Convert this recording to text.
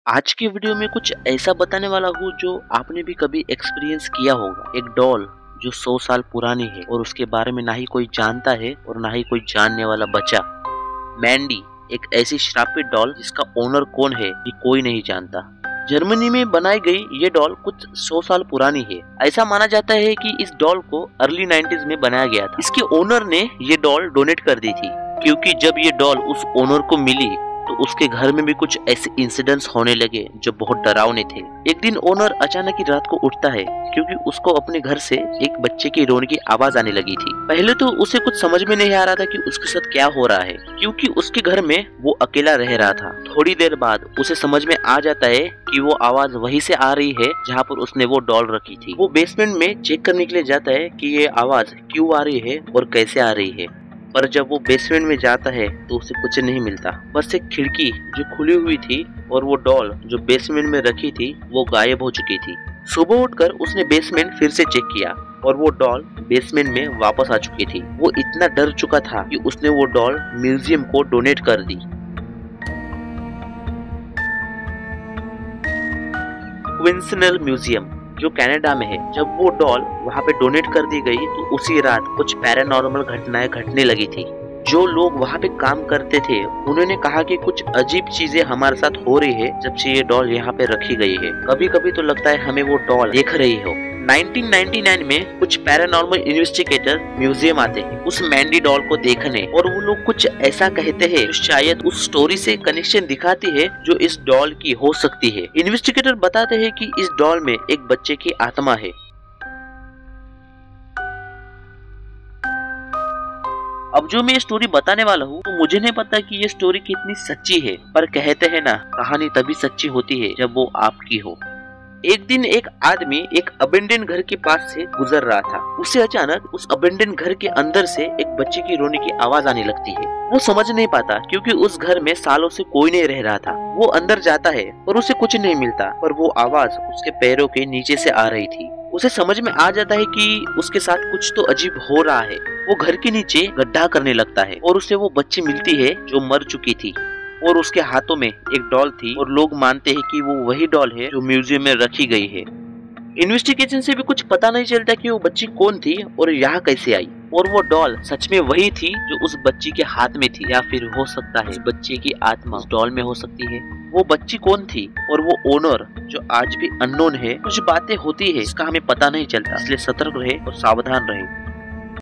आज की वीडियो में कुछ ऐसा बताने वाला हूँ जो आपने भी कभी एक्सपीरियंस किया होगा। एक डॉल जो 100 साल पुरानी है और उसके बारे में ना ही कोई जानता है और ना ही कोई जानने वाला बचा। मैंडी एक ऐसी श्रापित डॉल जिसका ओनर कौन है ये कोई नहीं जानता। जर्मनी में बनाई गई ये डॉल कुछ 100 साल पुरानी है। ऐसा माना जाता है कि इस डॉल को अर्ली 90s में बनाया गया था। इसके ओनर ने ये डॉल डोनेट कर दी थी क्योंकि जब ये डॉल उस ओनर को मिली तो उसके घर में भी कुछ ऐसे इंसिडेंट्स होने लगे जो बहुत डरावने थे। एक दिन ओनर अचानक ही रात को उठता है क्योंकि उसको अपने घर से एक बच्चे की रोने की आवाज आने लगी थी। पहले तो उसे कुछ समझ में नहीं आ रहा था कि उसके साथ क्या हो रहा है क्योंकि उसके घर में वो अकेला रह रहा था। थोड़ी देर बाद उसे समझ में आ जाता है कि वो आवाज वहीं से आ रही है जहाँ पर उसने वो डॉल रखी थी। वो बेसमेंट में चेक करने के लिए जाता है कि ये आवाज क्यों आ रही है और कैसे आ रही है, पर जब वो बेसमेंट में जाता है तो उसे कुछ नहीं मिलता। बस एक खिड़की जो खुली हुई थी और वो डॉल जो बेसमेंट में रखी थी वो गायब हो चुकी थी। सुबह उठकर उसने बेसमेंट फिर से चेक किया और वो डॉल बेसमेंट में वापस आ चुकी थी। वो इतना डर चुका था कि उसने वो डॉल म्यूजियम को डोनेट कर दी। क्विंसनल म्यूजियम जो कनाडा में है। जब वो डॉल वहाँ पे डोनेट कर दी गई तो उसी रात कुछ पैरानॉर्मल घटनाएं घटने लगी थी। जो लोग वहाँ पे काम करते थे उन्होंने कहा कि कुछ अजीब चीजें हमारे साथ हो रही है जब से ये डॉल यहाँ पे रखी गई है। कभी कभी तो लगता है हमें वो डॉल देख रही हो। 1999 में कुछ पैरानॉर्मल इन्वेस्टिगेटर म्यूजियम आते हैं उस मैंडी डॉल को देखने और वो लोग कुछ ऐसा कहते हैं जो शायद उस स्टोरी से कनेक्शन दिखाती है जो इस डॉल की हो सकती है। इन्वेस्टिगेटर बताते हैं कि इस डॉल में एक बच्चे की आत्मा है। अब जो मैं ये स्टोरी बताने वाला हूँ तो मुझे नहीं पता कि ये स्टोरी कितनी सच्ची है, पर कहते हैं ना कहानी तभी सच्ची होती है जब वो आपकी हो। एक दिन एक आदमी एक अबेंडन घर के पास से गुजर रहा था। उसे अचानक उस अबेंडन घर के अंदर से एक बच्चे की रोने की आवाज आने लगती है। वो समझ नहीं पाता क्योंकि उस घर में सालों से कोई नहीं रह रहा था। वो अंदर जाता है और उसे कुछ नहीं मिलता, पर वो आवाज उसके पैरों के नीचे से आ रही थी। उसे समझ में आ जाता है कि उसके साथ कुछ तो अजीब हो रहा है। वो घर के नीचे गड्ढा करने लगता है और उसे वो बच्ची मिलती है जो मर चुकी थी और उसके हाथों में एक डॉल थी और लोग मानते हैं कि वो वही डॉल है जो म्यूजियम में रखी गई है। इन्वेस्टिगेशन से भी कुछ पता नहीं चलता कि वो बच्ची कौन थी और यहाँ कैसे आई, और वो डॉल सच में वही थी जो उस बच्ची के हाथ में थी, या फिर हो सकता है उस बच्चे की आत्मा उस डॉल में हो सकती है। वो बच्ची कौन थी और वो ओनर जो आज भी अननोन है। कुछ बातें होती है इसका हमें पता नहीं चलता, इसलिए सतर्क रहे और सावधान रहे।